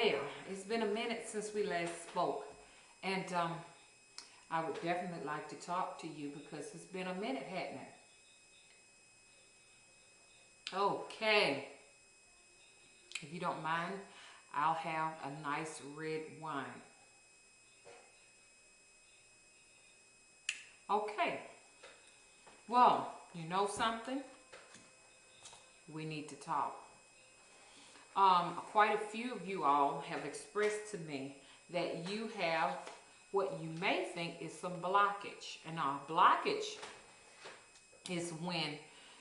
Well, it's been a minute since we last spoke, and I would definitely like to talk to you because it's been a minute, hadn't it? Okay, if you don't mind, I'll have a nice red wine. Okay, well, you know something? We need to talk. Quite a few of you all have expressed to me that you have what you may think is some blockage. And our blockage is when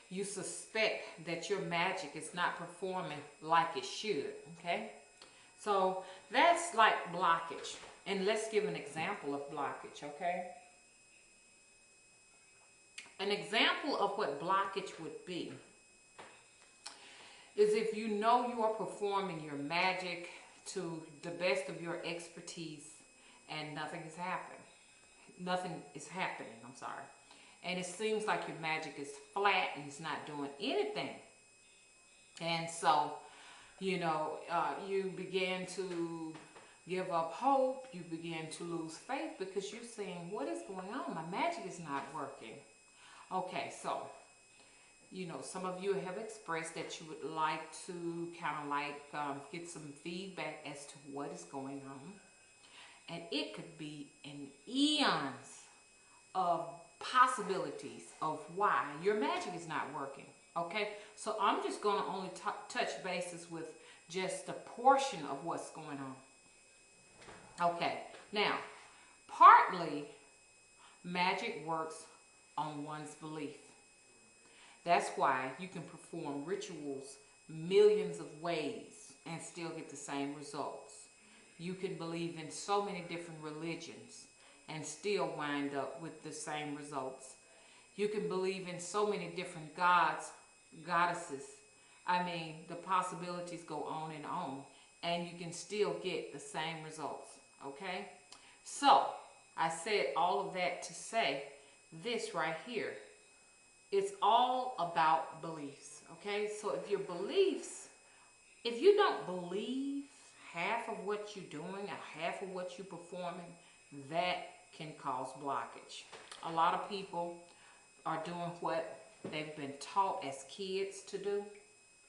you suspect that your magic is not performing like it should, okay? So that's like blockage. And let's give an example of blockage, okay? An example of what blockage would be is if you know you are performing your magic to the best of your expertise and nothing is happening. Nothing is happening, I'm sorry. And it seems like your magic is flat and it's not doing anything. And so, you begin to give up hope. You begin to lose faith because you're saying, what is going on? My magic is not working. Okay, so some of you have expressed that you would like to get some feedback as to what is going on. And it could be an eons of possibilities of why your magic is not working. Okay, so I'm just going to only touch bases with just a portion of what's going on. Okay, now, partly magic works on one's belief. That's why you can perform rituals millions of ways and still get the same results. You can believe in so many different religions and still wind up with the same results. You can believe in so many different gods, goddesses. I mean, the possibilities go on, and you can still get the same results, okay? So, I said all of that to say this right here. It's all about beliefs, okay? So if your beliefs, if you don't believe half of what you're doing or half of what you're performing, that can cause blockage. A lot of people are doing what they've been taught as kids to do.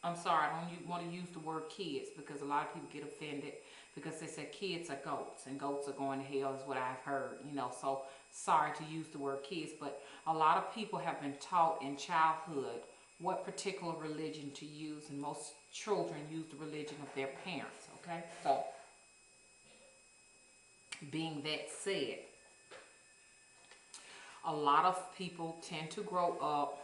I'm sorry, I don't want to use the word kids because a lot of people get offended because they say kids are goats and goats are going to hell is what I've heard, so sorry to use the word kids, but a lot of people have been taught in childhood what particular religion to use, and most children use the religion of their parents, okay? So, being that said, a lot of people tend to grow up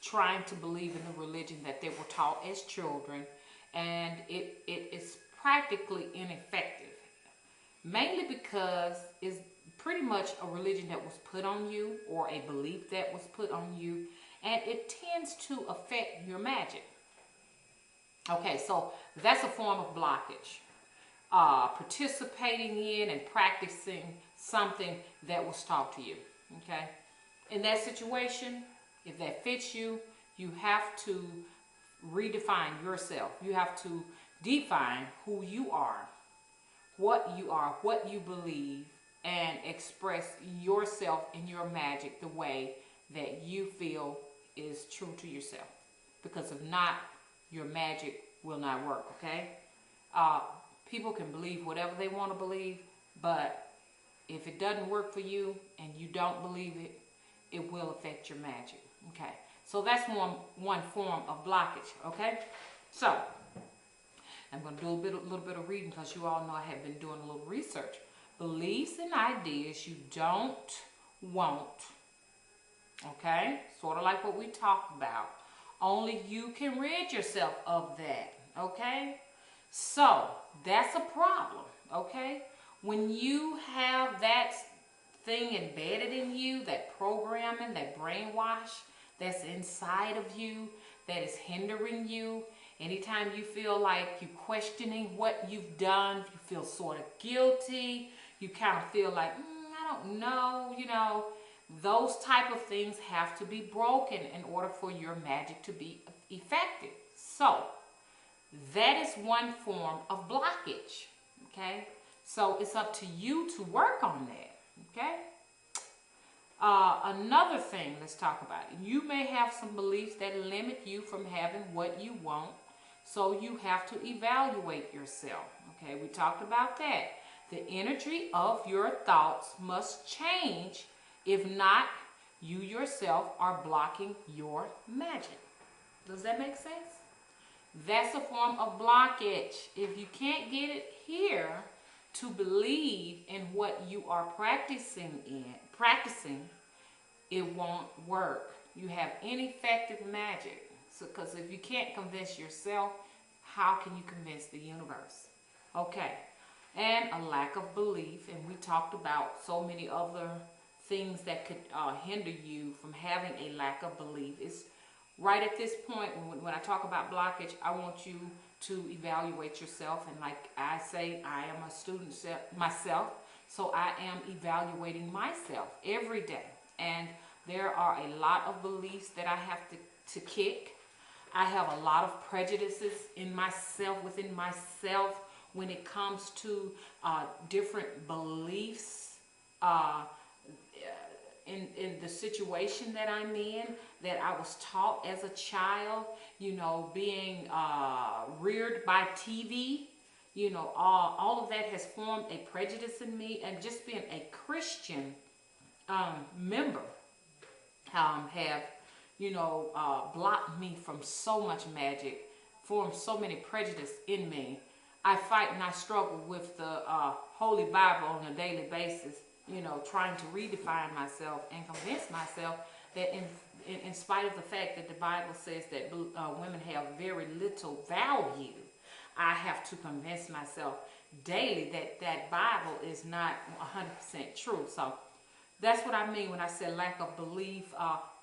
trying to believe in the religion that they were taught as children, and it is practically ineffective. Mainly because it's pretty much a religion that was put on you, or a belief that was put on you, and it tends to affect your magic. Okay, so that's a form of blockage. Participating in and practicing something that was taught to you, okay? In that situation, if that fits you, you have to redefine yourself. You have to define who you are, what you believe, and express yourself and your magic the way that you feel is true to yourself. Because if not, your magic will not work, okay? People can believe whatever they want to believe, but if it doesn't work for you and you don't believe it, it will affect your magic, okay? So that's one form of blockage, okay? So, I'm going to do a little bit of reading because you all know I have been doing a little research. Beliefs and ideas you don't want, okay? Sort of like what we talked about. Only you can rid yourself of that, okay? So, that's a problem, okay? When you have that thing embedded in you, that programming, that brainwash that's inside of you, that is hindering you, anytime you feel like you're questioning what you've done, you feel sort of guilty, you kind of feel like, I don't know, those type of things have to be broken in order for your magic to be effective. So, That is one form of blockage. Okay? So it's up to you to work on that. Okay? Another thing, let's talk about it. You may have some beliefs that limit you from having what you want. So you have to evaluate yourself. Okay, we talked about that. The energy of your thoughts must change. If not, you yourself are blocking your magic. Does that make sense? That's a form of blockage. If you can't get it here to believe in what you are practicing, it won't work. You have ineffective magic. So, because if you can't convince yourself, how can you convince the universe? Okay. And a lack of belief. And we talked about so many other things that could hinder you from having a lack of belief. It's right at this point, when I talk about blockage, I want you to evaluate yourself. And like I say, I am a student myself. So I am evaluating myself every day. And there are a lot of beliefs that I have to kick. I have a lot of prejudices in myself, within myself, when it comes to different beliefs in the situation that I'm in, that I was taught as a child, you know, being reared by TV, you know, all of that has formed a prejudice in me. And just being a Christian member have, you know, blocked me from so much magic, formed so many prejudice in me. I fight and I struggle with the Holy Bible on a daily basis, you know, trying to redefine myself and convince myself that in spite of the fact that the Bible says that women have very little value, I have to convince myself daily that that Bible is not 100% true. So that's what I mean when I say lack of belief.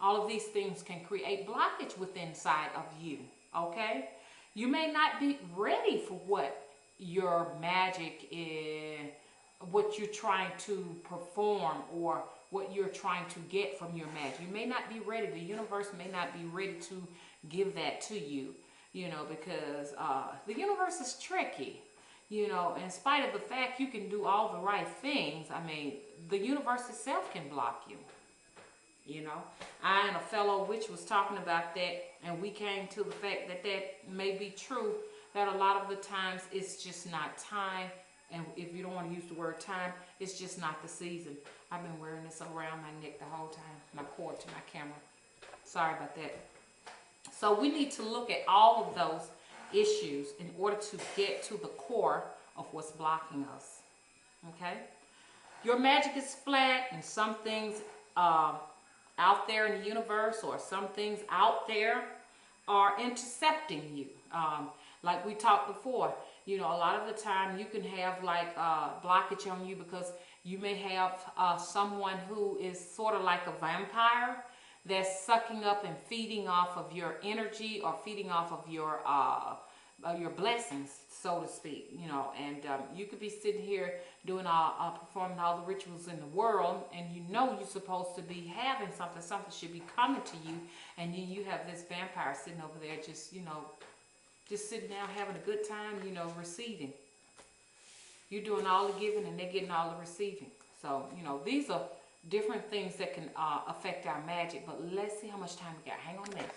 All of these things can create blockage within inside of you, okay? You may not be ready for what your magic is, what you're trying to perform, or what you're trying to get from your magic. You may not be ready. The universe may not be ready to give that to you, you know, because the universe is tricky. You know, in spite of the fact you can do all the right things, I mean, the universe itself can block you. You know, I and a fellow witch was talking about that, and we came to the fact that that may be true, that a lot of the times it's just not time. And if you don't want to use the word time, it's just not the season. I've been wearing this around my neck the whole time, my cord to my camera. Sorry about that. So we need to look at all of those issues in order to get to the core of what's blocking us. Okay? Your magic is flat, and some things out there in the universe, or some things out there are intercepting you. Like we talked before, you know, a lot of the time you can have like blockage on you because you may have someone who is sort of like a vampire that's sucking up and feeding off of your energy, or feeding off of your blessings, so to speak, you know. And you could be sitting here doing performing all the rituals in the world, and you know you're supposed to be having something should be coming to you, and then you have this vampire sitting over there just, you know, just sitting down having a good time, you know, receiving. You're doing all the giving and they're getting all the receiving. So, you know, these are different things that can affect our magic. But let's see how much time we got. Hang on a minute.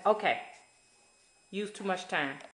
Okay. Use too much time.